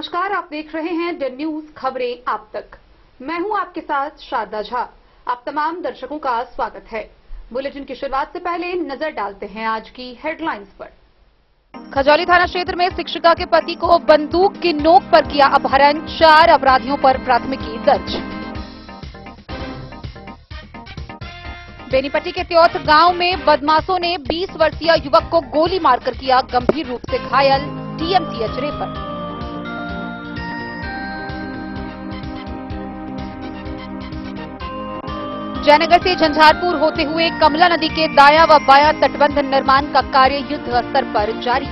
नमस्कार, आप देख रहे हैं द न्यूज खबरें आप तक। मैं हूं आपके साथ शारदा झा। आप तमाम दर्शकों का स्वागत है। बुलेटिन की शुरुआत से पहले नजर डालते हैं आज की हेडलाइंस पर। खजौली थाना क्षेत्र में शिक्षिका के पति को बंदूक की नोक पर किया अपहरण, 4 अपराधियों पर प्राथमिकी दर्ज। बेनीपट्टी के त्योथ गांव में बदमाशों ने 20 वर्षीय युवक को गोली मारकर किया गंभीर रूप से घायल, डीएमसीएच रेफर। जयनगर से झंझारपुर होते हुए कमला नदी के दाया व बाया तटबंध निर्माण का कार्य युद्ध स्तर पर जारी।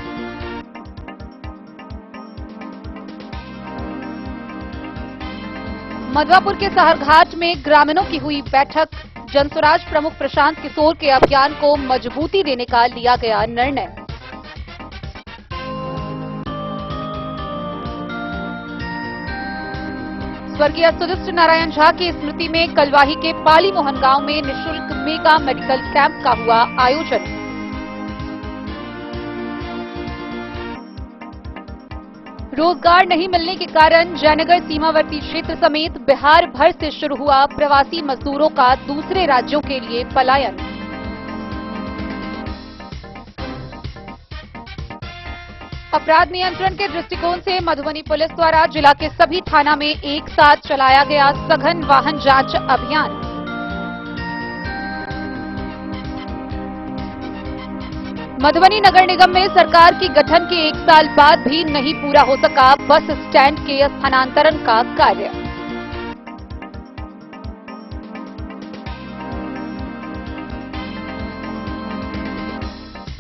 मधवापुर के सहरघाट में ग्रामीणों की हुई बैठक, जनस्वराज प्रमुख प्रशांत किशोर के अभियान को मजबूती देने का लिया गया निर्णय। स्वर्गीय सुदृष्ट नारायण झा की स्मृति में कलवाही के पाली मोहन गांव में निःशुल्क मेगा मेडिकल कैंप का हुआ आयोजन। रोजगार नहीं मिलने के कारण जयनगर सीमावर्ती क्षेत्र समेत बिहार भर से शुरू हुआ प्रवासी मजदूरों का दूसरे राज्यों के लिए पलायन। अपराध नियंत्रण के दृष्टिकोण से मधुबनी पुलिस द्वारा जिला के सभी थाना में एक साथ चलाया गया सघन वाहन जांच अभियान। मधुबनी नगर निगम में सरकार की गठन के 1 साल बाद भी नहीं पूरा हो सका बस स्टैंड के स्थानांतरण का कार्य।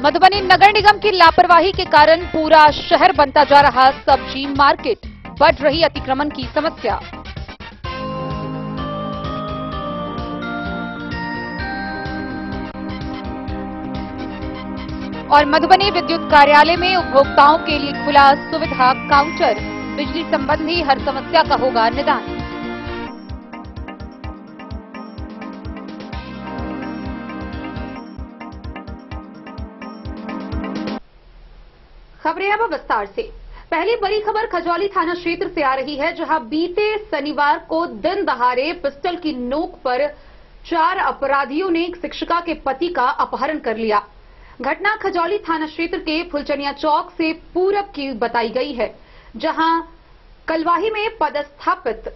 मधुबनी नगर निगम की लापरवाही के कारण पूरा शहर बनता जा रहा सब्जी मार्केट, बढ़ रही अतिक्रमण की समस्या। और मधुबनी विद्युत कार्यालय में उपभोक्ताओं के लिए खुला सुविधा काउंटर, बिजली संबंधी हर समस्या का होगा निदान। खबरें अब विस्तार से। पहली बड़ी खबर खजौली थाना क्षेत्र से आ रही है, जहां बीते शनिवार को दिन दहाड़े पिस्टल की नोक पर 4 अपराधियों ने एक शिक्षिका के पति का अपहरण कर लिया। घटना खजौली थाना क्षेत्र के फुलचनिया चौक से पूरब की बताई गई है, जहां कलवाही में पदस्थापित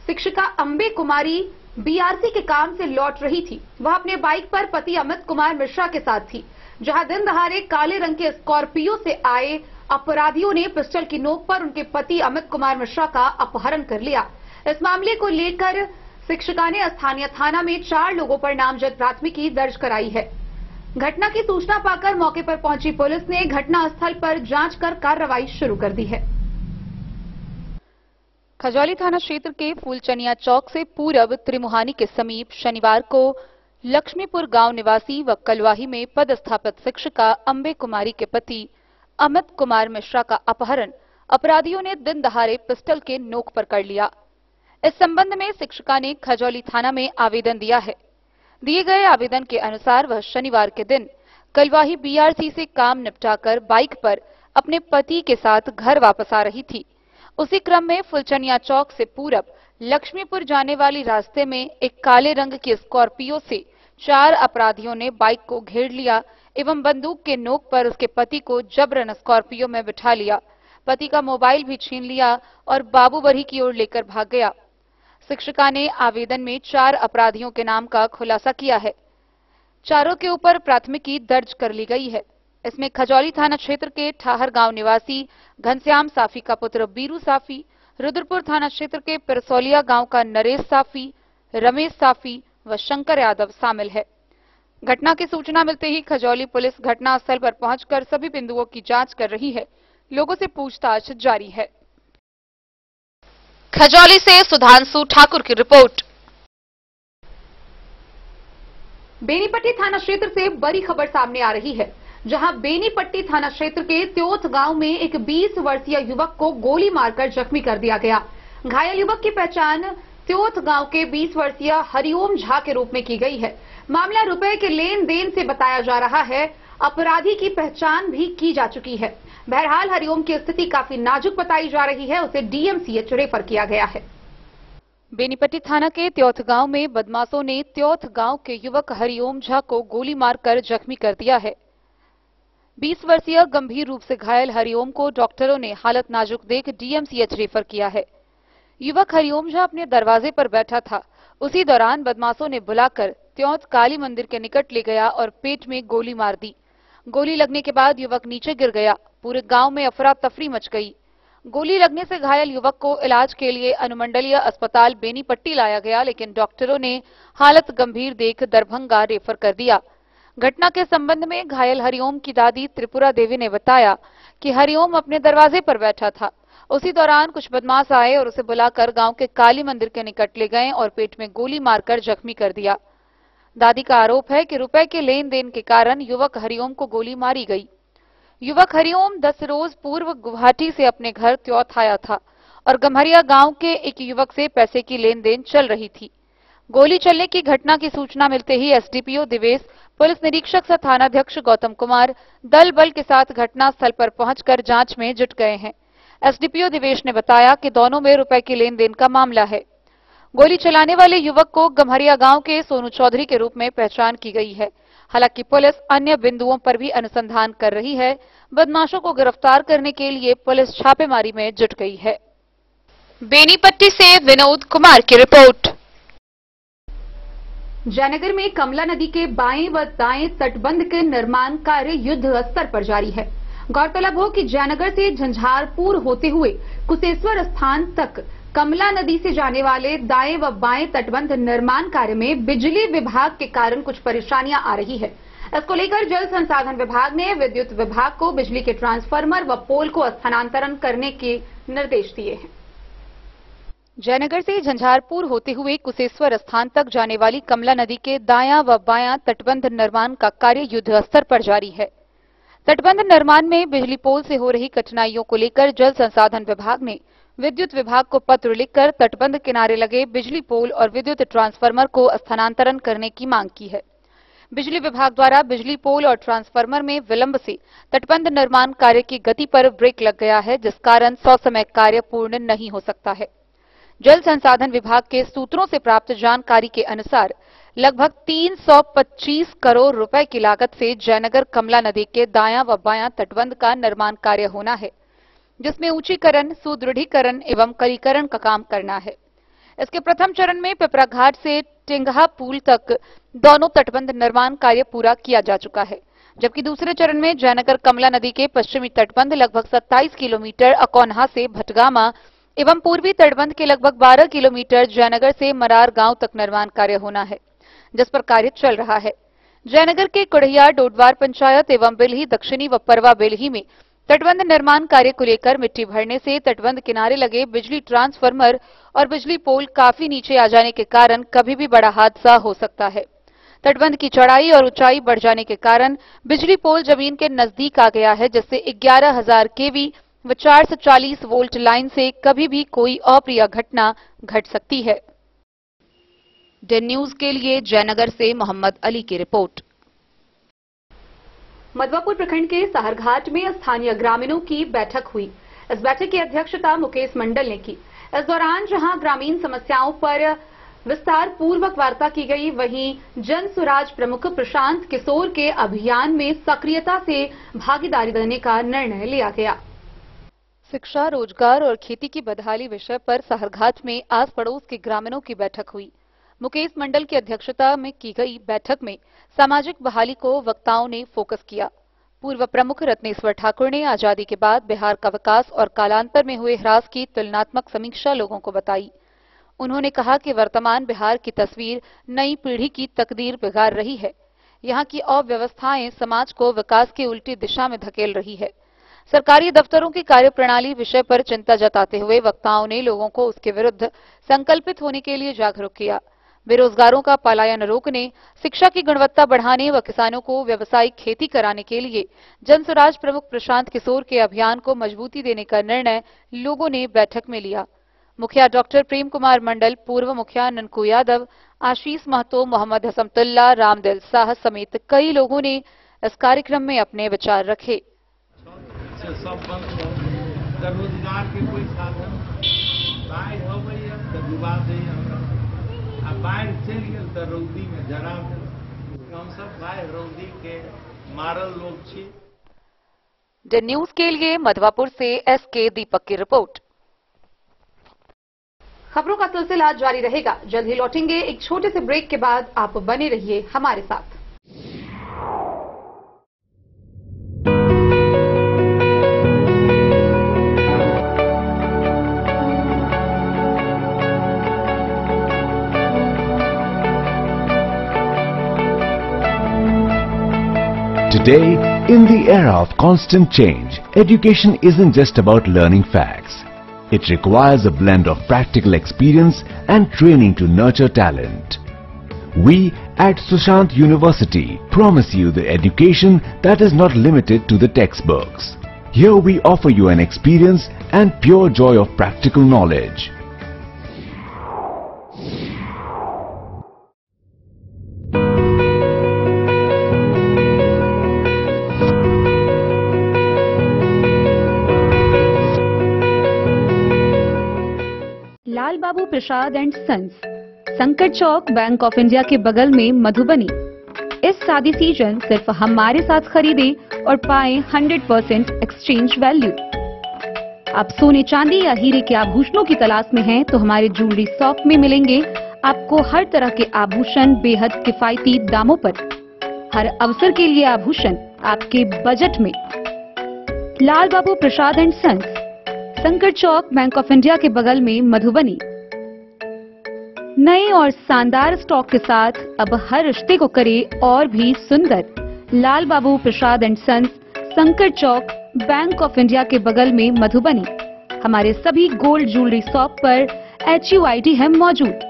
शिक्षिका अंबे कुमारी बीआरसी के काम से लौट रही थी। वह अपने बाइक पर पति अमित कुमार मिश्रा के साथ थी, जहां दिन दहाड़े काले रंग के स्कॉर्पियो से आए अपराधियों ने पिस्टल की नोक पर उनके पति अमित कुमार मिश्रा का अपहरण कर लिया। इस मामले को लेकर शिक्षिका ने स्थानीय थाना में 4 लोगों पर नामजद प्राथमिकी दर्ज कराई है। घटना की सूचना पाकर मौके पर पहुंची पुलिस ने घटनास्थल पर जांच कर कार्रवाई शुरू कर दी है। खजौली थाना क्षेत्र के फूलचनिया चौक से पूरब त्रिमुहानी के समीप शनिवार को लक्ष्मीपुर गांव निवासी व कलवाही में पदस्थापित शिक्षिका अंबे कुमारी के पति अमित कुमार मिश्रा का अपहरण अपराधियों ने दिन दहाड़े पिस्टल के नोक पर कर लिया। इस संबंध में शिक्षिका ने खजौली थाना में आवेदन दिया है। दिए गए आवेदन के अनुसार वह शनिवार के दिन कलवाही बीआरसी से काम निपटाकर बाइक पर अपने पति के साथ घर वापस आ रही थी। उसी क्रम में फुलचनिया चौक से पूरब लक्ष्मीपुर जाने वाली रास्ते में एक काले रंग की स्कॉर्पियो से 4 अपराधियों ने बाइक को घेर लिया एवं बंदूक के नोक पर उसके पति को जबरन स्कॉर्पियो में बिठा लिया। पति का मोबाइल भी छीन लिया और बाबूबरी की ओर लेकर भाग गया। शिक्षिका ने आवेदन में 4 अपराधियों के नाम का खुलासा किया है। चारों के ऊपर प्राथमिकी दर्ज कर ली गई है। इसमें खजौली थाना क्षेत्र के ठाहर गांव निवासी घनश्याम साफी का पुत्र बीरू साफी, रुद्रपुर थाना क्षेत्र के पिरसौलिया गांव का नरेश साफी, रमेश साफी व शंकर यादव शामिल है। घटना की सूचना मिलते ही खजौली पुलिस घटनास्थल पर पहुंचकर सभी बिंदुओं की जांच कर रही है। लोगों से पूछताछ जारी है। खजौली से सुधांशु ठाकुर की रिपोर्ट। बेनीपट्टी थाना क्षेत्र से बड़ी खबर सामने आ रही है, जहां बेनीपट्टी थाना क्षेत्र के त्योथ गांव में एक 20 वर्षीय युवक को गोली मारकर जख्मी कर दिया गया। घायल युवक की पहचान त्योथ गांव के 20 वर्षीय हरिओम झा के रूप में की गई है। मामला रुपए के लेन देन से बताया जा रहा है। अपराधी की पहचान भी की जा चुकी है। बहरहाल हरिओम की स्थिति काफी नाजुक बताई जा रही है, उसे डीएमसीएच रेफर किया गया है। बेनीपट्टी थाना के त्योथ गांव में बदमाशों ने त्योथ गांव के युवक हरिओम झा को गोली मारकर जख्मी कर दिया है। 20 वर्षीय गंभीर रूप से घायल हरिओम को डॉक्टरों ने हालत नाजुक देख डीएमसीएच रेफर किया है। युवक हरिओम झा अपने दरवाजे पर बैठा था। उसी दौरान बदमाशों ने बुलाकर त्योथ काली मंदिर के निकट ले गया और पेट में गोली मार दी। गोली लगने के बाद युवक नीचे गिर गया। पूरे गांव में अफरा तफरी मच गई। गोली लगने से घायल युवक को इलाज के लिए अनुमंडलीय अस्पताल बेनीपट्टी लाया गया, लेकिन डॉक्टरों ने हालत गंभीर देख दरभंगा रेफर कर दिया। घटना के संबंध में घायल हरिओम की दादी त्रिपुरा देवी ने बताया कि हरिओम अपने दरवाजे पर बैठा था। उसी दौरान कुछ बदमाश आए और उसे बुलाकर गांव के काली मंदिर के निकट ले गए और पेट में गोली मारकर जख्मी कर दिया। दादी का आरोप है कि रुपए के लेन देन के कारण युवक हरिओम को गोली मारी गई। युवक हरिओम 10 रोज पूर्व गुवाहाटी से अपने घर त्योथ आया था और गम्हरिया गांव के एक युवक से पैसे की लेन देन चल रही थी। गोली चलने की घटना की सूचना मिलते ही एसडीपीओ दिवेश, पुलिस निरीक्षक सह थानाध्यक्ष गौतम कुमार दल बल के साथ घटनास्थल पर पहुंचकर जांच में जुट गए हैं। एसडीपीओ दिवेश ने बताया कि दोनों में रुपए के लेन देन का मामला है। गोली चलाने वाले युवक को गम्हरिया गांव के सोनू चौधरी के रूप में पहचान की गई है। हालांकि पुलिस अन्य बिंदुओं पर भी अनुसंधान कर रही है। बदमाशों को गिरफ्तार करने के लिए पुलिस छापेमारी में जुट गई है। बेनीपट्टी से विनोद कुमार की रिपोर्ट। जयनगर में कमला नदी के बाएं व दाएं तटबंध के निर्माण कार्य युद्ध स्तर पर जारी है। गौरतलब हो कि जयनगर से झंझारपुर होते हुए कुशेश्वर स्थान तक कमला नदी से जाने वाले दाएं व बाएं तटबंध निर्माण कार्य में बिजली विभाग के कारण कुछ परेशानियां आ रही है। इसको लेकर जल संसाधन विभाग ने विद्युत विभाग को बिजली के ट्रांसफार्मर व पोल को स्थानांतरण करने के निर्देश दिए हैं। जयनगर से झंझारपुर होते हुए कुशेश्वर स्थान तक जाने वाली कमला नदी के दायां व बायां तटबंध निर्माण का कार्य युद्ध स्तर पर जारी है। तटबंध निर्माण में बिजली पोल से हो रही कठिनाइयों को लेकर जल संसाधन विभाग ने विद्युत विभाग को पत्र लिखकर तटबंध किनारे लगे बिजली पोल और विद्युत ट्रांसफार्मर को स्थानांतरण करने की मांग की है। बिजली विभाग द्वारा बिजली पोल और ट्रांसफार्मर में विलंब से तटबंध निर्माण कार्य की गति पर ब्रेक लग गया है, जिस कारण ससमय कार्य पूर्ण नहीं हो सकता है। जल संसाधन विभाग के सूत्रों से प्राप्त जानकारी के अनुसार लगभग 325 करोड़ रुपए की लागत से जयनगर कमला नदी के दायां व बायां तटबंध का निर्माण कार्य होना है, जिसमें ऊंचीकरण, सुदृढ़ीकरण एवं करीकरण का काम करना है। इसके प्रथम चरण में पिपरा घाट से टिंगहा पुल तक दोनों तटबंध निर्माण कार्य पूरा किया जा चुका है, जबकि दूसरे चरण में जयनगर कमला नदी के पश्चिमी तटबंध लगभग 27 किलोमीटर अकौन्हा से भटगामा एवं पूर्वी तटबंध के लगभग 12 किलोमीटर जयनगर से मरार गांव तक निर्माण कार्य होना है, जिस पर कार्य चल रहा है। जयनगर के कुढ़िया, डोडवार पंचायत एवं बिल्ही दक्षिणी व परवा बिल्ही में तटबंध निर्माण कार्य को लेकर मिट्टी भरने से तटबंध किनारे लगे बिजली ट्रांसफार्मर और बिजली पोल काफी नीचे आ जाने के कारण कभी भी बड़ा हादसा हो सकता है। तटबंध की चौड़ाई और ऊंचाई बढ़ जाने के कारण बिजली पोल जमीन के नजदीक आ गया है, जिससे 11,000 केवी व 440 वोल्ट लाइन से कभी भी कोई अप्रिय घटना घट सकती है। डेन न्यूज के लिए जयनगर से मोहम्मद अली की रिपोर्ट। मधवापुर प्रखंड के सहरघाट में स्थानीय ग्रामीणों की बैठक हुई। इस बैठक की अध्यक्षता मुकेश मंडल ने की। इस दौरान जहां ग्रामीण समस्याओं पर विस्तार पूर्वक वार्ता की गई, वहीं जन सुराज प्रमुख प्रशांत किशोर के अभियान में सक्रियता से भागीदारी देने का निर्णय लिया गया। शिक्षा, रोजगार और खेती की बदहाली विषय पर सहरघाट में आस पड़ोस के ग्रामीणों की बैठक हुई। मुकेश मंडल की अध्यक्षता में की गई बैठक में सामाजिक बहाली को वक्ताओं ने फोकस किया। पूर्व प्रमुख रत्नेश्वर ठाकुर ने आजादी के बाद बिहार का विकास और कालांतर में हुए ह्रास की तुलनात्मक समीक्षा लोगों को बताई। उन्होंने कहा कि वर्तमान बिहार की तस्वीर नई पीढ़ी की तकदीर बिगाड़ रही है। यहाँ की अव्यवस्थाएं समाज को विकास की उल्टी दिशा में धकेल रही है। सरकारी दफ्तरों की कार्यप्रणाली विषय पर चिंता जताते हुए वक्ताओं ने लोगों को उसके विरुद्ध संकल्पित होने के लिए जागरूक किया। बेरोजगारों का पलायन रोकने, शिक्षा की गुणवत्ता बढ़ाने व किसानों को व्यावसायिक खेती कराने के लिए जनसुराज प्रमुख प्रशांत किशोर के अभियान को मजबूती देने का निर्णय लोगों ने बैठक में लिया। मुखिया डॉक्टर प्रेम कुमार मंडल, पूर्व मुखिया ननकू यादव, आशीष महतो, मोहम्मद हसमतुल्ला, रामदिल शाह समेत कई लोगों ने इस कार्यक्रम में अपने विचार रखे। सब बंद हो तो रोजगार के कोई साधन बाढ़ हो गई तो डुबा दी आ बाढ़ चल गई तो रौदी में जरा दे हम सब भाई रौदी के मारल लोग छी। द न्यूज के लिए मधवापुर से एसके दीपक की रिपोर्ट। खबरों का सिलसिला जारी रहेगा। जल्द ही लौटेंगे एक छोटे से ब्रेक के बाद। आप बने रहिए हमारे साथ। Today, in the era of constant change, education isn't just about learning facts. It requires a blend of practical experience and training to nurture talent. We at Sushant University promise you the education that is not limited to the textbooks. Here we offer you an experience and pure joy of practical knowledge. Lal Babu Prasad and sons, Sankat Chowk, bank of India के बगल में, मधुबनी। इस शादी season सिर्फ हमारे साथ खरीदे और पाए 100% एक्सचेंज वैल्यू। आप सोने चांदी या हीरे के आभूषणों की तलाश में हैं तो हमारे ज्वेलरी शॉप में मिलेंगे आपको हर तरह के आभूषण बेहद किफायती दामों पर। हर अवसर के लिए आभूषण आपके बजट में। लाल Babu Prasad and sons, Sankat Chowk, bank of India के बगल में, मधुबनी। नए और शानदार स्टॉक के साथ अब हर रिश्ते को करे और भी सुंदर। लाल Babu Prasad and sons, Sankat Chowk, bank of India के बगल में, मधुबनी। हमारे सभी गोल्ड ज्वेलरी शॉप पर HUID है मौजूद।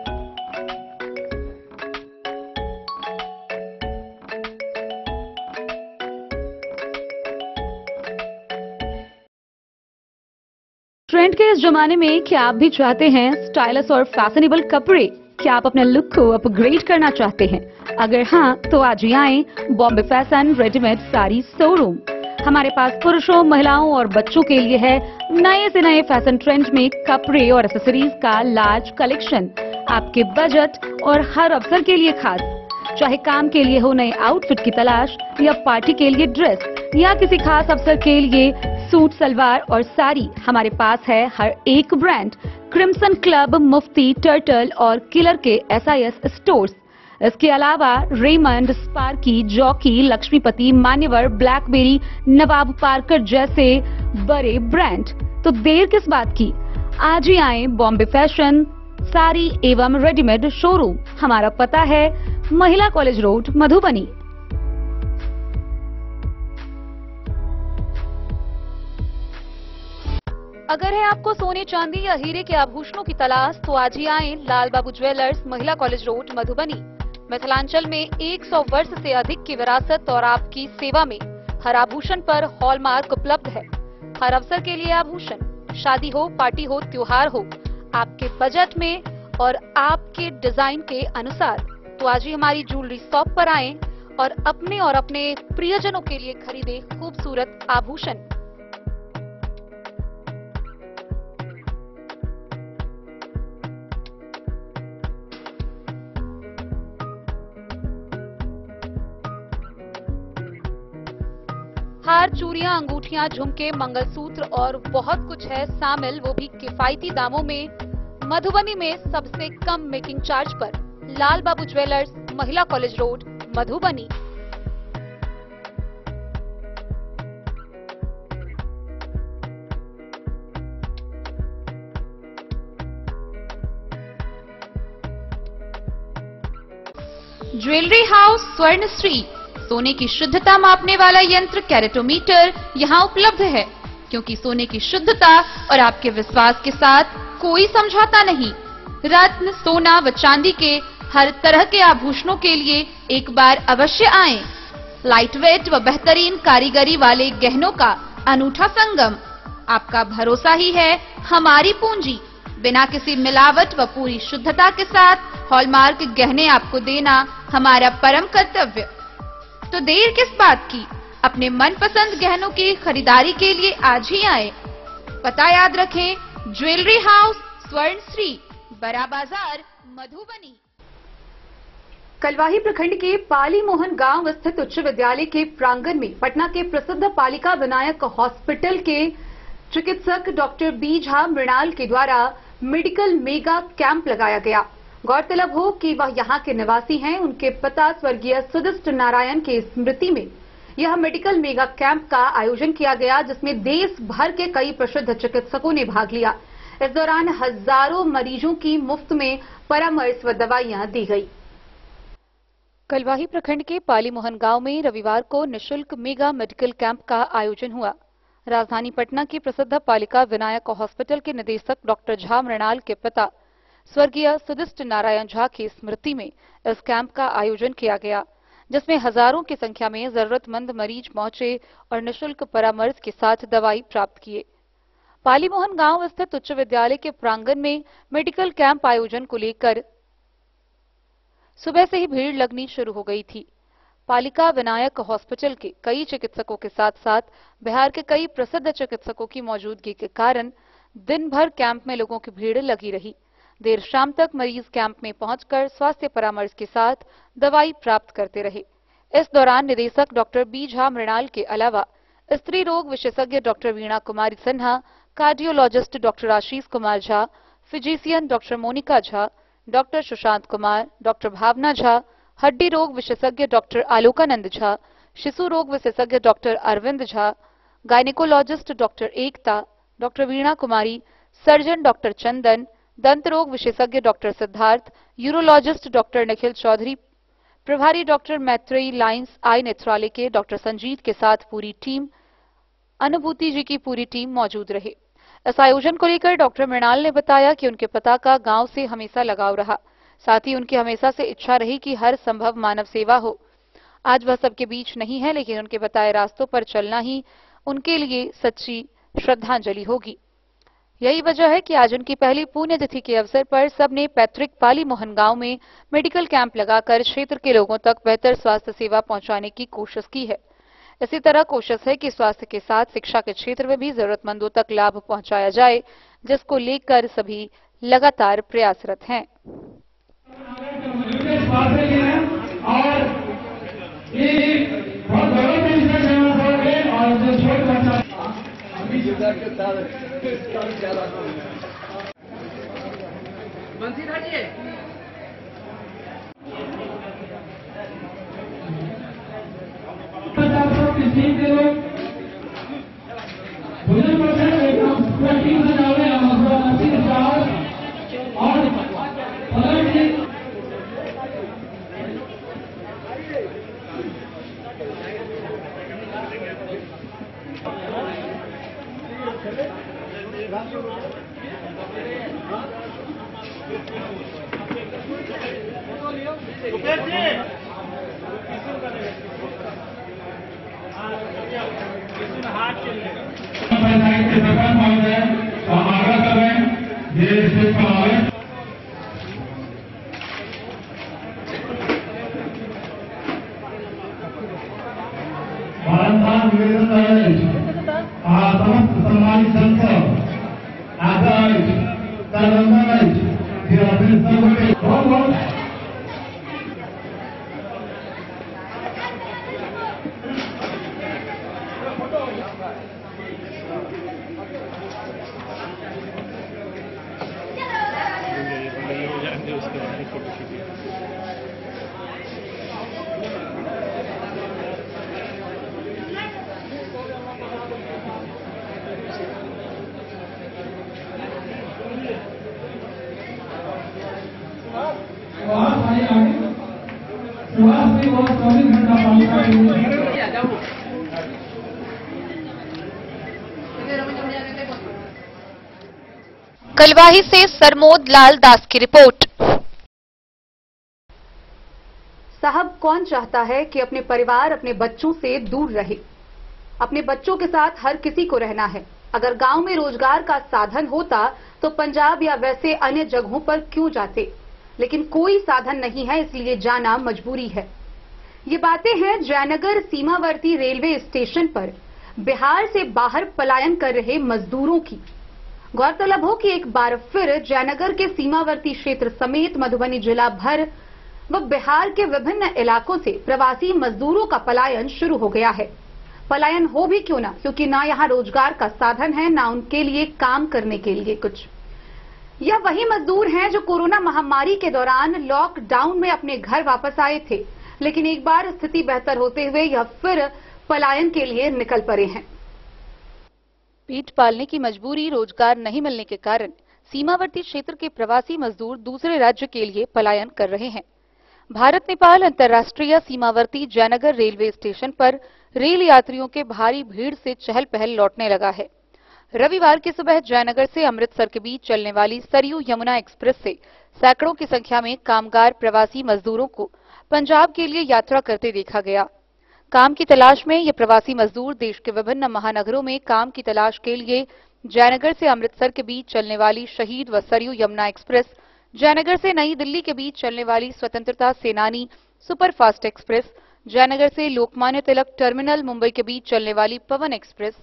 ट्रेंड के इस जमाने में क्या आप भी चाहते हैं स्टाइलिश और फैशनेबल कपड़े? क्या आप अपने लुक को अपग्रेड करना चाहते हैं? अगर हाँ, तो आज ही आएं Bombay fashion readymade sari showroom. हमारे पास पुरुषों, महिलाओं और बच्चों के लिए है नए से नए फैशन ट्रेंड में कपड़े और एक्सेसरीज का लार्ज कलेक्शन। आपके बजट और हर अवसर के लिए खास। चाहे काम के लिए हो नए आउटफिट की तलाश, या पार्टी के लिए ड्रेस, या किसी खास अवसर के लिए सूट, सलवार और साड़ी, हमारे पास है हर एक ब्रांड। क्रिम्सन क्लब, मुफ्ती, टर्टल और किलर के SIS स्टोर्स। इसके अलावा रेमंड, स्पार्की, जॉकी, लक्ष्मीपति, मान्यवर, ब्लैकबेरी, नवाब पार्कर जैसे बड़े ब्रांड। तो देर किस बात की, आज ही आए बॉम्बे फैशन साड़ी एवं रेडीमेड शोरूम। हमारा पता है महिला कॉलेज रोड, मधुबनी। अगर है आपको सोने चांदी या हीरे के आभूषणों की तलाश तो आज ही आएं लाल बाबू ज्वेलर्स, महिला कॉलेज रोड, मधुबनी। मिथिलांचल में 100 वर्ष से अधिक की विरासत और आपकी सेवा में हर आभूषण पर हॉलमार्क उपलब्ध है। हर अवसर के लिए आभूषण, शादी हो, पार्टी हो, त्योहार हो, आपके बजट में और आपके डिजाइन के अनुसार। तो आज ही हमारी ज्वेलरी शॉप पर आएं और अपने प्रियजनों के लिए खरीदे खूबसूरत आभूषण। हार, चूड़ियां, अंगूठियां, झुमके, मंगलसूत्र और बहुत कुछ है शामिल, वो भी किफायती दामों में। मधुबनी में सबसे कम मेकिंग चार्ज पर। लाल बाबू ज्वेलर्स, महिला college road, Madhubani. Jewellery house Swarnashri, सोने की शुद्धता मापने वाला यंत्र कैरेटोमीटर यहाँ उपलब्ध है, क्योंकि सोने की शुद्धता और आपके विश्वास के साथ कोई समझौता नहीं। रत्न, सोना व चांदी के हर तरह के आभूषणों के लिए एक बार अवश्य आएं। लाइट वेट व बेहतरीन कारीगरी वाले गहनों का अनूठा संगम। आपका भरोसा ही है हमारी पूंजी। बिना किसी मिलावट व पूरी शुद्धता के साथ हॉलमार्क गहने आपको देना हमारा परम कर्तव्य। तो देर किस बात की, अपने मनपसंद गहनों की खरीदारी के लिए आज ही आए। पता याद रखें, ज्वेलरी हाउस स्वर्ण श्री, बड़ा बाजार, मधुबनी। कलवाही प्रखंड के पाली मोहन गांव स्थित उच्च विद्यालय के प्रांगण में पटना के प्रसिद्ध पालिका विनायक हॉस्पिटल के चिकित्सक डॉक्टर बी झा मृणाल के द्वारा मेडिकल मेगा कैंप लगाया गया। गौरतलब हो कि वह यहां के निवासी हैं। उनके पिता स्वर्गीय सुदिष्ट नारायण की स्मृति में यह मेडिकल मेगा कैंप का आयोजन किया गया, जिसमें देश भर के कई प्रसिद्ध चिकित्सकों ने भाग लिया। इस दौरान हजारों मरीजों की मुफ्त में परामर्श व दवाइयां दी गई। कलवाही प्रखंड के पाली मोहन गांव में रविवार को निशुल्क मेगा मेडिकल कैंप का आयोजन हुआ। राजधानी पटना की प्रसिद्ध पालिका विनायक हॉस्पिटल के निदेशक डॉक्टर झा मृणाल के पिता स्वर्गीय सुदिष्ट नारायण झा की स्मृति में इस कैंप का आयोजन किया गया, जिसमें हजारों की संख्या में जरूरतमंद मरीज पहुंचे और निशुल्क परामर्श के साथ दवाई प्राप्त किए। पाली मोहन गांव स्थित उच्च विद्यालय के प्रांगण में मेडिकल कैंप आयोजन को लेकर सुबह से ही भीड़ लगनी शुरू हो गई थी। पालिका विनायक हॉस्पिटल के कई चिकित्सकों के साथ साथ बिहार के कई प्रसिद्ध चिकित्सकों की मौजूदगी के कारण दिन भर कैंप में लोगों की भीड़ लगी रही। देर शाम तक मरीज कैंप में पहुंचकर स्वास्थ्य परामर्श के साथ दवाई प्राप्त करते रहे। इस दौरान निदेशक डॉक्टर बी झा मृणाल के अलावा स्त्री रोग विशेषज्ञ doctor Veena Kumari Sinha, cardiologist doctor Ashish Kumar Jha, physician doctor Monika Jha, doctor Sushant Kumar, doctor Bhavana Jha, हड्डी रोग विशेषज्ञ डॉक्टर आलोकानंद झा, शिशु रोग विशेषज्ञ doctor Arvind Jha, gynecologist doctor Ekta, doctor Veena Kumari, surgeon doctor Chandan, दंत रोग विशेषज्ञ doctor Siddharth, urologist doctor Nikhil Chaudhary, प्रभारी doctor Maitreyi lions eye Netralaya के डॉक्टर संजीत के साथ पूरी टीम, अनुभूति जी की पूरी टीम मौजूद रहे। इस आयोजन को लेकर डॉक्टर मृणाल ने बताया कि उनके पिता का गांव से हमेशा लगाव रहा, साथ ही उनकी हमेशा से इच्छा रही कि हर संभव मानव सेवा हो। आज वह सबके बीच नहीं है, लेकिन उनके बताए रास्तों पर चलना ही उनके लिए सच्ची श्रद्धांजलि होगी। यही वजह है कि आज उनकी पहली पुण्यतिथि के अवसर पर सबने पैतृक पाली मोहन गांव में मेडिकल कैंप लगाकर क्षेत्र के लोगों तक बेहतर स्वास्थ्य सेवा पहुंचाने की कोशिश की है। इसी तरह कोशिश है कि स्वास्थ्य के साथ शिक्षा के क्षेत्र में भी जरूरतमंदों तक लाभ पहुंचाया जाए, जिसको लेकर सभी लगातार प्रयासरत हैं। कलवाही से सरमोद लाल दास की रिपोर्ट। साहब, कौन चाहता है कि अपने परिवार अपने बच्चों से दूर रहे? अपने बच्चों के साथ हर किसी को रहना है। अगर गांव में रोजगार का साधन होता तो पंजाब या वैसे अन्य जगहों पर क्यों जाते, लेकिन कोई साधन नहीं है, इसलिए जाना मजबूरी है। ये बातें हैं जयनगर सीमावर्ती रेलवे स्टेशन पर बिहार से बाहर पलायन कर रहे मजदूरों की। गौरतलब हो कि एक बार फिर जयनगर के सीमावर्ती क्षेत्र समेत मधुबनी जिला भर व बिहार के विभिन्न इलाकों से प्रवासी मजदूरों का पलायन शुरू हो गया है। पलायन हो भी क्यों ना, क्योंकि ना यहाँ रोजगार का साधन है, ना उनके लिए काम करने के लिए कुछ। यह वही मजदूर हैं जो कोरोना महामारी के दौरान लॉकडाउन में अपने घर वापस आए थे, लेकिन एक बार स्थिति बेहतर होते हुए यह फिर पलायन के लिए निकल पड़े हैं। पेट पालने की मजबूरी, रोजगार नहीं मिलने के कारण सीमावर्ती क्षेत्र के प्रवासी मजदूर दूसरे राज्य के लिए पलायन कर रहे हैं। भारत नेपाल अंतर्राष्ट्रीय सीमावर्ती जयनगर रेलवे स्टेशन पर रेल यात्रियों के भारी भीड़ से चहल पहल लौटने लगा है। रविवार की सुबह जयनगर से अमृतसर के बीच चलने वाली सरयू यमुना एक्सप्रेस से सैकड़ों की संख्या में कामगार प्रवासी मजदूरों को पंजाब के लिए यात्रा करते देखा गया। काम की तलाश में ये प्रवासी मजदूर देश के विभिन्न महानगरों में काम की तलाश के लिए जयनगर से अमृतसर के बीच चलने वाली शहीद व सरयू यमुना एक्सप्रेस, जयनगर से नई दिल्ली के बीच चलने वाली स्वतंत्रता सेनानी सुपरफास्ट एक्सप्रेस, जयनगर से लोकमान्य तिलक टर्मिनल मुंबई के बीच चलने वाली पवन एक्सप्रेस,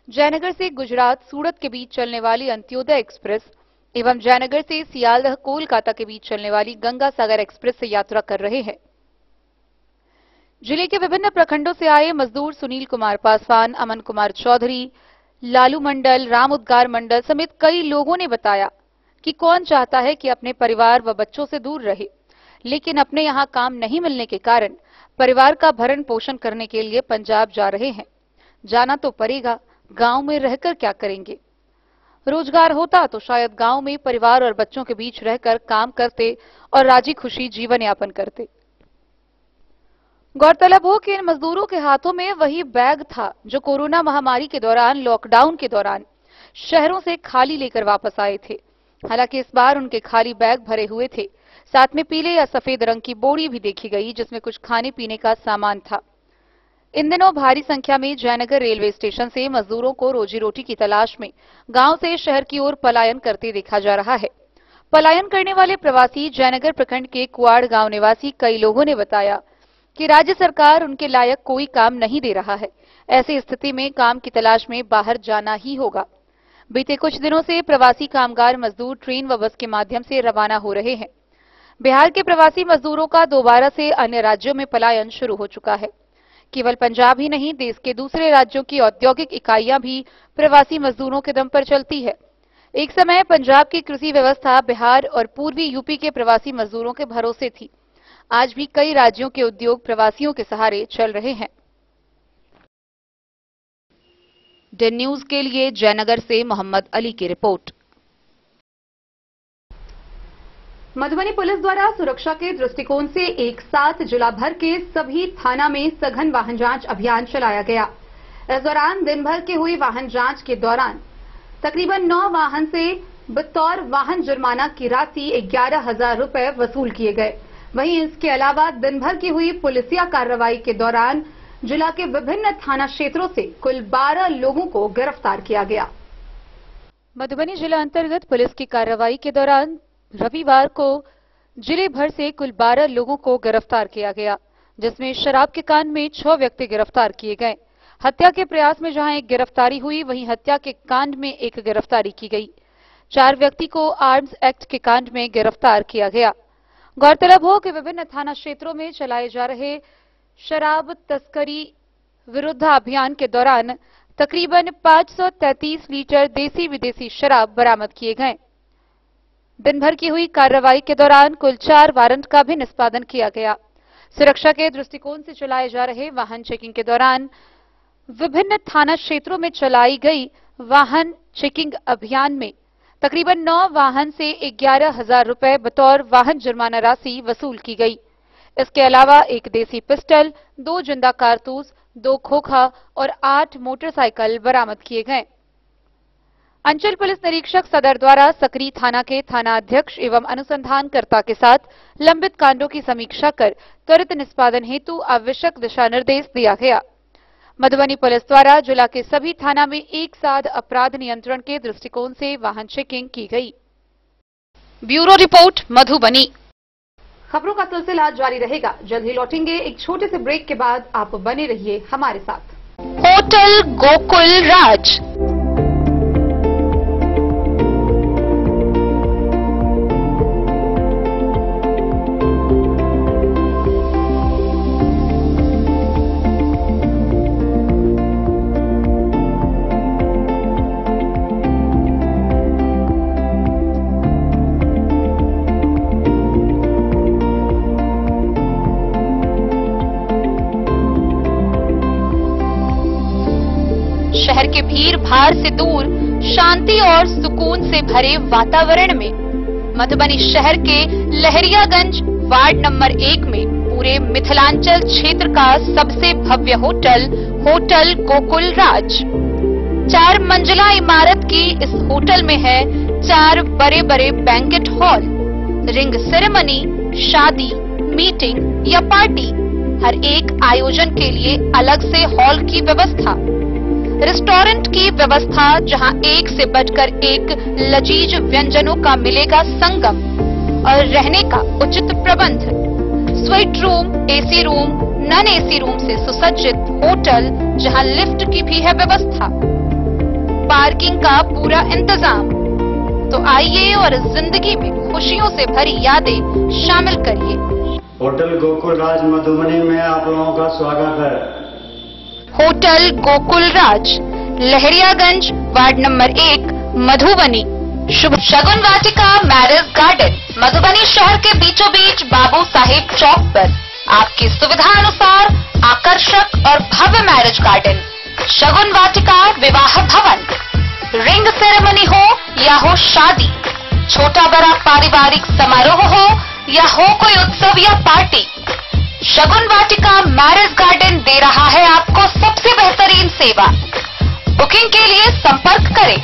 जयनगर से गुजरात सूरत के बीच चलने वाली अंत्योदय एक्सप्रेस एवं जयनगर से सियालदह कोलकाता के बीच चलने वाली गंगा सागर एक्सप्रेस से यात्रा कर रहे हैं। जिले के विभिन्न प्रखंडों से आए मजदूर सुनील कुमार पासवान, अमन कुमार चौधरी, लालू मंडल, राम उद्गार मंडल समेत कई लोगों ने बताया कि कौन चाहता है कि अपने परिवार व बच्चों से दूर रहे, लेकिन अपने यहाँ काम नहीं मिलने के कारण परिवार का भरण पोषण करने के लिए पंजाब जा रहे हैं। जाना तो पड़ेगा, गांव में रहकर क्या करेंगे? रोजगार होता तो शायद गांव में परिवार और बच्चों के बीच रहकर काम करते और राजी खुशी जीवन यापन करते। गौरतलब हो कि इन मजदूरों के हाथों में वही बैग था जो कोरोना महामारी के दौरान, लॉकडाउन के दौरान शहरों से खाली लेकर वापस आए थे। हालांकि इस बार उनके खाली बैग भरे हुए थे, साथ में पीले या सफेद रंग की बोरी भी देखी गई जिसमें कुछ खाने पीने का सामान था। इन दिनों भारी संख्या में जयनगर रेलवे स्टेशन से मजदूरों को रोजी रोटी की तलाश में गांव से शहर की ओर पलायन करते देखा जा रहा है। पलायन करने वाले प्रवासी जयनगर प्रखंड के कुआड़ गांव निवासी कई लोगों ने बताया कि राज्य सरकार उनके लायक कोई काम नहीं दे रहा है। ऐसी स्थिति में काम की तलाश में बाहर जाना ही होगा। बीते कुछ दिनों से प्रवासी कामगार मजदूर ट्रेन व बस के माध्यम से रवाना हो रहे हैं। बिहार के प्रवासी मजदूरों का दोबारा से अन्य राज्यों में पलायन शुरू हो चुका है। केवल पंजाब ही नहीं, देश के दूसरे राज्यों की औद्योगिक इकाइयां भी प्रवासी मजदूरों के दम पर चलती है। एक समय पंजाब की कृषि व्यवस्था बिहार और पूर्वी यूपी के प्रवासी मजदूरों के भरोसे थी। आज भी कई राज्यों के उद्योग प्रवासियों के सहारे चल रहे हैं। डे न्यूज के लिए जयनगर से मोहम्मद अली की रिपोर्ट। मधुबनी पुलिस द्वारा सुरक्षा के दृष्टिकोण से एक साथ जिला भर के सभी थाना में सघन वाहन जांच अभियान चलाया गया। इस दौरान दिन भर की हुई वाहन जांच के दौरान तकरीबन 9 वाहन से बतौर वाहन जुर्माना की राशि 11,000 रुपए वसूल किए गए। वहीं इसके अलावा दिन भर की हुई पुलिसिया कार्रवाई के दौरान जिला के विभिन्न थाना क्षेत्रों से कुल 12 लोगों को गिरफ्तार किया गया। मधुबनी जिला अंतर्गत पुलिस की कार्रवाई के दौरान रविवार को जिले भर से कुल 12 लोगों को गिरफ्तार किया गया, जिसमें शराब के कांड में 6 व्यक्ति गिरफ्तार किए गए। हत्या के प्रयास में जहां एक गिरफ्तारी हुई, वहीं हत्या के कांड में एक गिरफ्तारी की गई। 4 व्यक्ति को आर्म्स एक्ट के कांड में गिरफ्तार किया गया। गौरतलब हो कि विभिन्न थाना क्षेत्रों में चलाए जा रहे शराब तस्करी विरुद्ध अभियान के दौरान तकरीबन 533 लीटर देसी विदेशी शराब बरामद किए गए। दिन भर की हुई कार्रवाई के दौरान कुल 4 वारंट का भी निष्पादन किया गया। सुरक्षा के दृष्टिकोण से चलाए जा रहे वाहन चेकिंग के दौरान विभिन्न थाना क्षेत्रों में चलाई गई वाहन चेकिंग अभियान में तकरीबन 9 वाहन से 11,000 रुपए बतौर वाहन जुर्माना राशि वसूल की गई। इसके अलावा एक देसी पिस्टल, 2 जिंदा कारतूस, 2 खोखा और 8 मोटरसाइकिल बरामद किए गए। अंचल पुलिस निरीक्षक सदर द्वारा सकरी थाना के थाना अध्यक्ष एवं अनुसंधानकर्ता के साथ लंबित कांडों की समीक्षा कर त्वरित निष्पादन हेतु आवश्यक दिशा निर्देश दिया गया। मधुबनी पुलिस द्वारा जिला के सभी थाना में एक साथ अपराध नियंत्रण के दृष्टिकोण से वाहन चेकिंग की गई। Bureau report, Madhubani. खबरों का सिलसिला जारी रहेगा। जल्द ही लौटेंगे एक छोटे से ब्रेक के बाद। आप बने रहिए हमारे साथ। होटल गोकुल राज। शहर के भीड़ भाड़ से दूर शांति और सुकून से भरे वातावरण में मधुबनी शहर के लहरियागंज वार्ड नंबर 1 में पूरे मिथिलांचल क्षेत्र का सबसे भव्य होटल होटल गोकुल राज। 4 मंजिला इमारत की इस होटल में है 4 बड़े बड़े बैंकेट हॉल, रिंग सेरेमनी, शादी, मीटिंग या पार्टी, हर एक आयोजन के लिए अलग से हॉल की व्यवस्था, रेस्टोरेंट की व्यवस्था जहां एक से बढ़कर एक लजीज व्यंजनों का मिलेगा संगम, और रहने का उचित प्रबंध, suite room, AC room, non AC room से सुसज्जित होटल जहां लिफ्ट की भी है व्यवस्था, पार्किंग का पूरा इंतजाम। तो आइए और जिंदगी में खुशियों से भरी यादें शामिल करिए। होटल गोकुल राज मधुबनी में आप लोगों का स्वागत है। होटल गोकुल राज, लहरियागंज वार्ड नंबर 1 मधुबनी। शुभ शगुन वाटिका मैरिज गार्डन, मधुबनी शहर के बीचों बीच बाबू साहेब चौक पर आपकी सुविधा अनुसार आकर्षक और भव्य मैरिज गार्डन, शगुन वाटिका विवाह भवन। रिंग सेरेमनी हो या हो शादी, छोटा बड़ा पारिवारिक समारोह हो या हो कोई उत्सव या पार्टी, शगुन वाटिका मैरिज गार्डन दे रहा है आपको सबसे बेहतरीन सेवा। बुकिंग के लिए संपर्क करें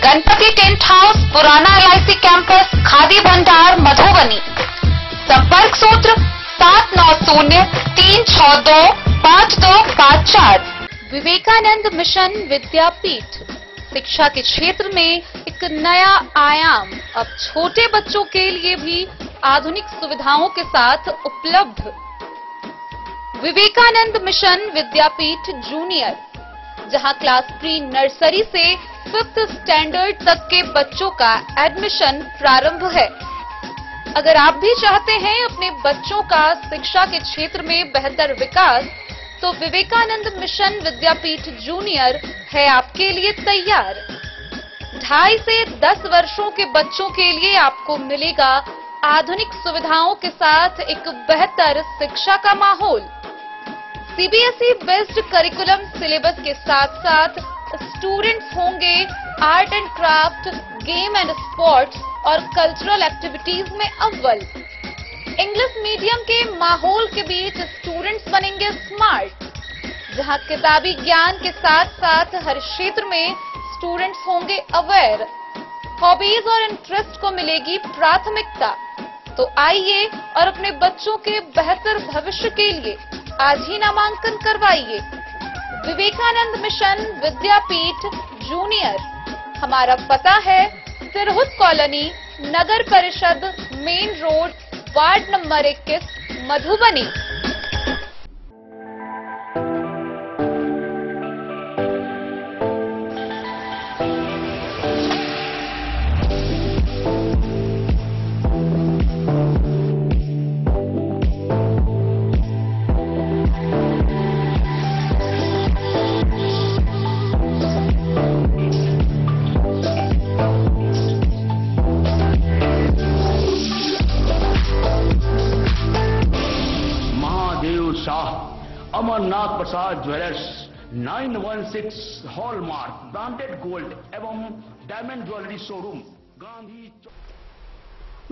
गणपति टेंट हाउस, पुराना LIC कैंपस, खादी भंडार, मधुबनी। संपर्क सूत्र 7903625254। विवेकानंद मिशन विद्यापीठ, शिक्षा के क्षेत्र में एक नया आयाम, अब छोटे बच्चों के लिए भी आधुनिक सुविधाओं के साथ उपलब्ध। विवेकानंद मिशन विद्यापीठ जूनियर, जहां क्लास प्री नर्सरी से 5th स्टैंडर्ड तक के बच्चों का एडमिशन प्रारंभ है। अगर आप भी चाहते हैं अपने बच्चों का शिक्षा के क्षेत्र में बेहतर विकास, तो विवेकानंद मिशन विद्यापीठ जूनियर है आपके लिए तैयार। 2.5 से 10 वर्षों के बच्चों के लिए आपको मिलेगा आधुनिक सुविधाओं के साथ एक बेहतर शिक्षा का माहौल। CBSE बेस्ड करिकुलम सिलेबस के साथ साथ स्टूडेंट्स होंगे art and craft, game and sports और कल्चरल एक्टिविटीज में अव्वल। इंग्लिश मीडियम के माहौल के बीच स्टूडेंट्स बनेंगे स्मार्ट, जहां किताबी ज्ञान के साथ साथ हर क्षेत्र में स्टूडेंट्स होंगे अवेयर। हॉबीज और इंटरेस्ट को मिलेगी प्राथमिकता। तो आइए और अपने बच्चों के बेहतर भविष्य के लिए आज ही नामांकन करवाइए। विवेकानंद मिशन विद्यापीठ जूनियर, हमारा पता है सिरहुत कॉलोनी, नगर परिषद main road, ward number 21 Madhubani. Amarnath Prasad jewellers 916 hallmark branded gold एवं diamond jewellery showroom, Gandhi.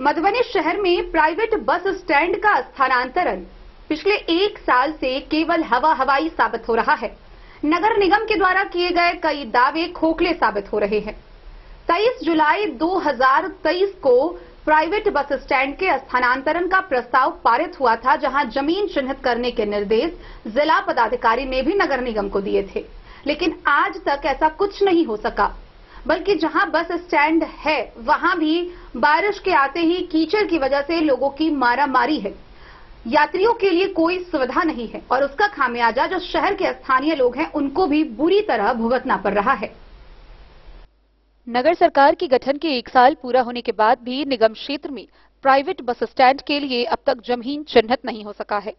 Madhubani शहर में प्राइवेट बस स्टैंड का स्थानांतरण पिछले 1 साल से केवल हवाई साबित हो रहा है। नगर निगम के द्वारा किए गए कई दावे खोखले साबित हो रहे हैं। 23 जुलाई 2023 को प्राइवेट बस स्टैंड के स्थानांतरण का प्रस्ताव पारित हुआ था, जहां जमीन चिन्हित करने के निर्देश जिला पदाधिकारी ने भी नगर निगम को दिए थे, लेकिन आज तक ऐसा कुछ नहीं हो सका। बल्कि जहां बस स्टैंड है वहां भी बारिश के आते ही कीचड़ की वजह से लोगों की मारामारी है। यात्रियों के लिए कोई सुविधा नहीं है और उसका खामियाजा जो शहर के स्थानीय लोग हैं उनको भी बुरी तरह भुगतना पड़ रहा है। नगर सरकार की गठन के 1 साल पूरा होने के बाद भी निगम क्षेत्र में प्राइवेट बस स्टैंड के लिए अब तक जमीन चिन्हित नहीं हो सका है।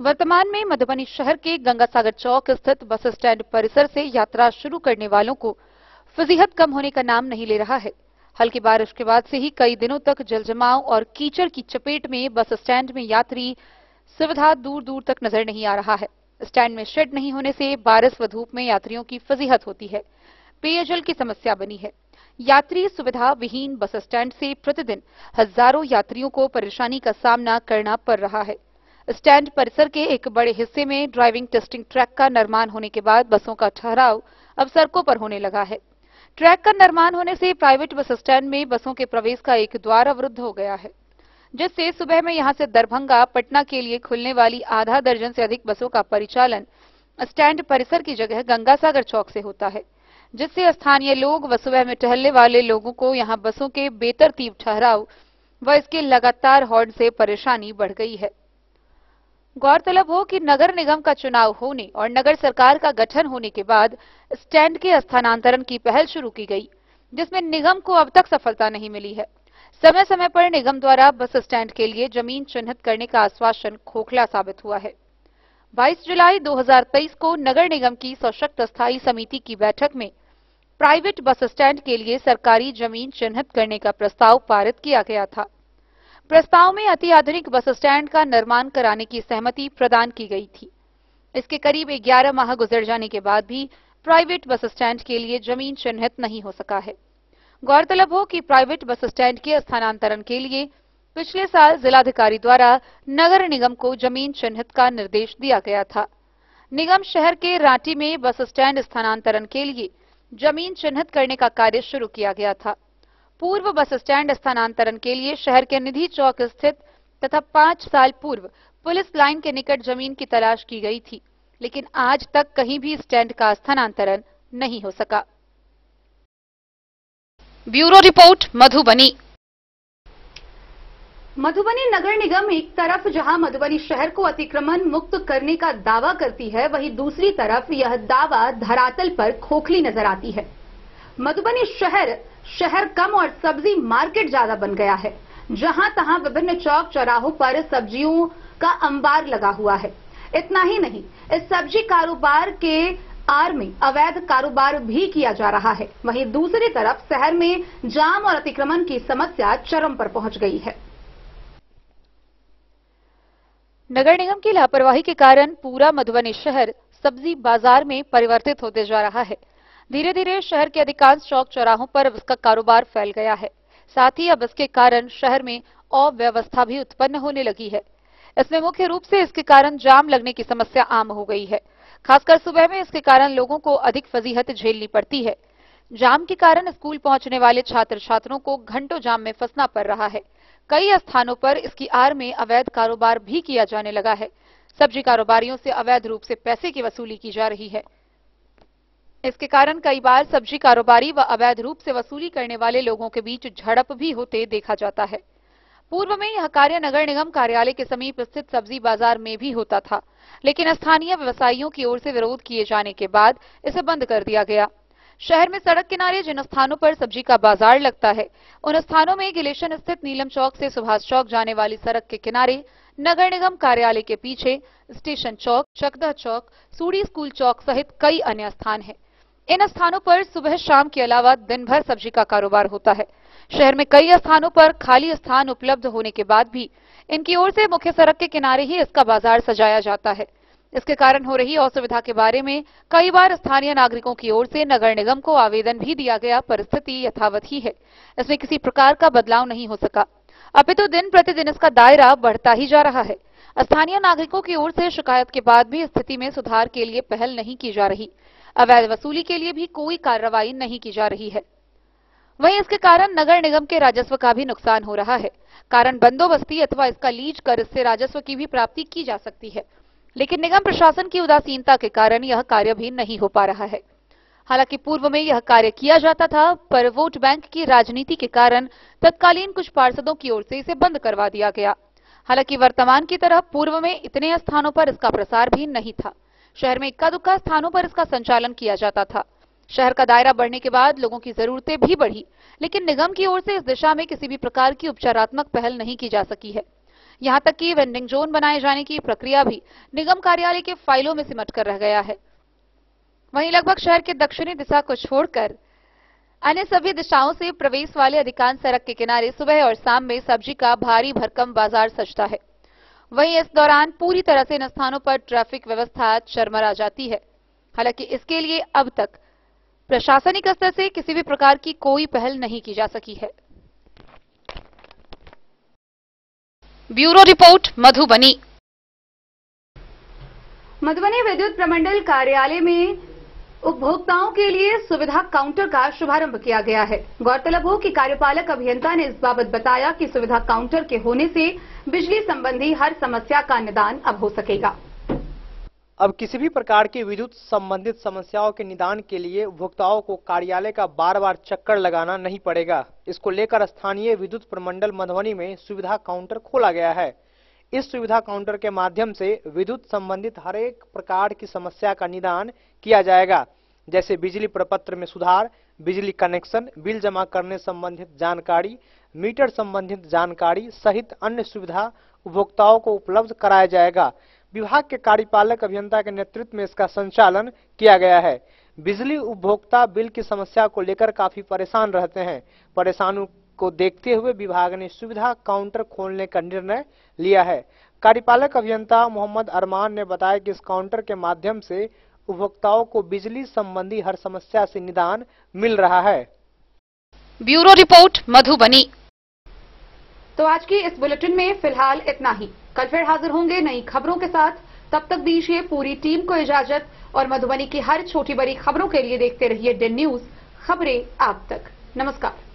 वर्तमान में मधुबनी शहर के गंगासागर चौक स्थित बस स्टैंड परिसर से यात्रा शुरू करने वालों को फजीहत कम होने का नाम नहीं ले रहा है। हल्की बारिश के बाद से ही कई दिनों तक जलजमाव और कीचड़ की चपेट में बस स्टैंड में यात्री सुविधा दूर दूर तक नजर नहीं आ रहा है। स्टैंड में शेड नहीं होने से बारिश व धूप में यात्रियों की फजीहत होती है। पेयजल की समस्या बनी है। यात्री सुविधा विहीन बस स्टैंड से प्रतिदिन हजारों यात्रियों को परेशानी का सामना करना पड़ रहा है। स्टैंड परिसर के एक बड़े हिस्से में ड्राइविंग टेस्टिंग ट्रैक का निर्माण होने के बाद बसों का ठहराव अब सड़कों पर होने लगा है। ट्रैक का निर्माण होने से प्राइवेट बस स्टैंड में बसों के प्रवेश का एक द्वार अवरुद्ध हो गया है, जिससे सुबह में यहां से दरभंगा पटना के लिए खुलने वाली आधा दर्जन से अधिक बसों का परिचालन स्टैंड परिसर की जगह गंगासागर चौक से होता है, जिससे स्थानीय लोग व सुबह में टहलने वाले लोगों को यहां बसों के बेतरतीब ठहराव व इसके लगातार हॉर्न से परेशानी बढ़ गई है। गौरतलब हो कि नगर निगम का चुनाव होने और नगर सरकार का गठन होने के बाद स्टैंड के स्थानांतरण की पहल शुरू की गई, जिसमें निगम को अब तक सफलता नहीं मिली है। समय समय पर निगम द्वारा बस स्टैंड के लिए जमीन चिन्हित करने का आश्वासन खोखला साबित हुआ है। 22 जुलाई 2023 को नगर निगम की सशक्त स्थायी समिति की बैठक में प्राइवेट बस स्टैंड के लिए सरकारी जमीन चिन्हित करने का प्रस्ताव पारित किया गया था। प्रस्ताव में अति आधुनिक बस स्टैंड का निर्माण कराने की सहमति प्रदान की गई थी। इसके करीब 11 माह गुजर जाने के बाद भी प्राइवेट बस स्टैंड के लिए जमीन चिन्हित नहीं हो सका है। गौरतलब हो कि प्राइवेट बस स्टैंड के स्थानांतरण के लिए पिछले साल जिलाधिकारी द्वारा नगर निगम को जमीन चिन्हित का निर्देश दिया गया था। निगम शहर के रांटी में बस स्टैंड स्थानांतरण के लिए जमीन चिन्हित करने का कार्य शुरू किया गया था। पूर्व बस स्टैंड स्थानांतरण के लिए शहर के निधि चौक स्थित तथा 5 साल पूर्व पुलिस लाइन के निकट जमीन की तलाश की गई थी, लेकिन आज तक कहीं भी स्टैंड का स्थानांतरण नहीं हो सका। Bureau report, Madhubani. मधुबनी नगर निगम एक तरफ जहां मधुबनी शहर को अतिक्रमण मुक्त करने का दावा करती है, वहीं दूसरी तरफ यह दावा धरातल पर खोखली नजर आती है। मधुबनी शहर कम और सब्जी मार्केट ज्यादा बन गया है। जहां तहां विभिन्न चौक चौराहों पर सब्जियों का अंबार लगा हुआ है। इतना ही नहीं, इस सब्जी कारोबार के आड़ में अवैध कारोबार भी किया जा रहा है। वहीं दूसरी तरफ शहर में जाम और अतिक्रमण की समस्या चरम पर पहुंच गई है। नगर निगम की लापरवाही के कारण पूरा मधुबनी शहर सब्जी बाजार में परिवर्तित होते जा रहा है। धीरे धीरे शहर के अधिकांश चौक चौराहों पर अब इसका कारोबार फैल गया है। साथ ही अब इसके कारण शहर में अव्यवस्था भी उत्पन्न होने लगी है। इसमें मुख्य रूप से इसके कारण जाम लगने की समस्या आम हो गई है। खासकर सुबह में इसके कारण लोगों को अधिक फजीहत झेलनी पड़ती है। जाम के कारण स्कूल पहुंचने वाले छात्र छात्रों को घंटों जाम में फंसना पड़ रहा है। कई स्थानों पर इसकी आड़ में अवैध कारोबार भी किया जाने लगा है। सब्जी कारोबारियों से अवैध रूप से पैसे की वसूली की जा रही है। इसके कारण कई बार सब्जी कारोबारी व अवैध रूप से वसूली करने वाले लोगों के बीच झड़प भी होते देखा जाता है। पूर्व में यह कार्य नगर निगम कार्यालय के समीप स्थित सब्जी बाजार में भी होता था, लेकिन स्थानीय व्यवसायियों की ओर से विरोध किए जाने के बाद इसे बंद कर दिया गया। शहर में सड़क किनारे जिन स्थानों पर सब्जी का बाजार लगता है, उन स्थानों में गिलेशन स्थित नीलम चौक से सुभाष चौक जाने वाली सड़क के किनारे, नगर निगम कार्यालय के पीछे स्टेशन चौक, चकदह चौक, सूड़ी स्कूल चौक सहित कई अन्य स्थान हैं। इन स्थानों पर सुबह शाम के अलावा दिन भर सब्जी का कारोबार होता है। शहर में कई स्थानों पर खाली स्थान उपलब्ध होने के बाद भी इनकी ओर से मुख्य सड़क के किनारे ही इसका बाजार सजाया जाता है। इसके कारण हो रही असुविधा के बारे में कई बार स्थानीय नागरिकों की ओर से नगर निगम को आवेदन भी दिया गया, पर स्थिति यथावत ही है। इसमें किसी प्रकार का बदलाव नहीं हो सका, अपितु दिन प्रतिदिन इसका दायरा बढ़ता ही जा रहा है। स्थानीय नागरिकों की ओर से शिकायत के बाद भी स्थिति में सुधार के लिए पहल नहीं की जा रही। अवैध वसूली के लिए भी कोई कार्रवाई नहीं की जा रही है। वहीं इसके कारण नगर निगम के राजस्व का भी नुकसान हो रहा है। कारण बंदोबस्ती अथवा इसका लीज कर इससे राजस्व की भी प्राप्ति की जा सकती है, लेकिन निगम प्रशासन की उदासीनता के कारण यह कार्य भी नहीं हो पा रहा है। हालांकि पूर्व में यह कार्य किया जाता था, पर वोट बैंक की राजनीति के कारण तत्कालीन कुछ पार्षदों की ओर से इसे बंद करवा दिया गया। हालांकि वर्तमान की तरह पूर्व में इतने स्थानों पर इसका प्रसार भी नहीं था। शहर में इक्का दुक्का स्थानों पर इसका संचालन किया जाता था। शहर का दायरा बढ़ने के बाद लोगों की जरूरतें भी बढ़ी, लेकिन निगम की ओर से इस दिशा में किसी भी प्रकार की उपचारात्मक पहल नहीं की जा सकी है। यहां तक कि वेंडिंग जोन बनाए जाने की प्रक्रिया भी निगम कार्यालय के फाइलों में सिमट कर रह गया है। वहीं लगभग शहर के दक्षिणी दिशा को छोड़कर अन्य सभी दिशाओं से प्रवेश वाले अधिकांश सड़क के किनारे सुबह और शाम में सब्जी का भारी भरकम बाजार सजता है। वहीं इस दौरान पूरी तरह से इन स्थानों पर ट्रैफिक व्यवस्था चरमरा जाती है। हालांकि इसके लिए अब तक प्रशासनिक स्तर से किसी भी प्रकार की कोई पहल नहीं की जा सकी है। Bureau report, Madhubani. मधुबनी विद्युत प्रमंडल कार्यालय में उपभोक्ताओं के लिए सुविधा काउंटर का शुभारंभ किया गया है। गौरतलब हो कि कार्यपालक अभियंता ने इस बाबत बताया कि सुविधा काउंटर के होने से बिजली संबंधी हर समस्या का निदान अब हो सकेगा। अब किसी भी प्रकार की विद्युत संबंधित समस्याओं के निदान के लिए उपभोक्ताओं को कार्यालय का बार बार चक्कर लगाना नहीं पड़ेगा। इसको लेकर स्थानीय विद्युत प्रमंडल मधुबनी में सुविधा काउंटर खोला गया है। इस सुविधा काउंटर के माध्यम से विद्युत संबंधित हर एक प्रकार की समस्या का निदान किया जाएगा, जैसे बिजली प्रपत्र में सुधार, बिजली कनेक्शन, बिल जमा करने संबंधित जानकारी, मीटर संबंधित जानकारी सहित अन्य सुविधा उपभोक्ताओं को उपलब्ध कराया जाएगा। विभाग के कार्यपालक अभियंता के नेतृत्व में इसका संचालन किया गया है। बिजली उपभोक्ता बिल की समस्या को लेकर काफी परेशान रहते हैं। परेशानों को देखते हुए विभाग ने सुविधा काउंटर खोलने का निर्णय लिया है। कार्यपालक अभियंता मोहम्मद अरमान ने बताया कि इस काउंटर के माध्यम से उपभोक्ताओं को बिजली संबंधी हर समस्या से निदान मिल रहा है। Bureau report, Madhubani. तो आज की इस बुलेटिन में फिलहाल इतना ही। कल फिर हाजिर होंगे नई खबरों के साथ। तब तक दीजिए पूरी टीम को इजाजत और मधुबनी की हर छोटी बड़ी खबरों के लिए देखते रहिए DIN न्यूज, खबरें आप तक। नमस्कार।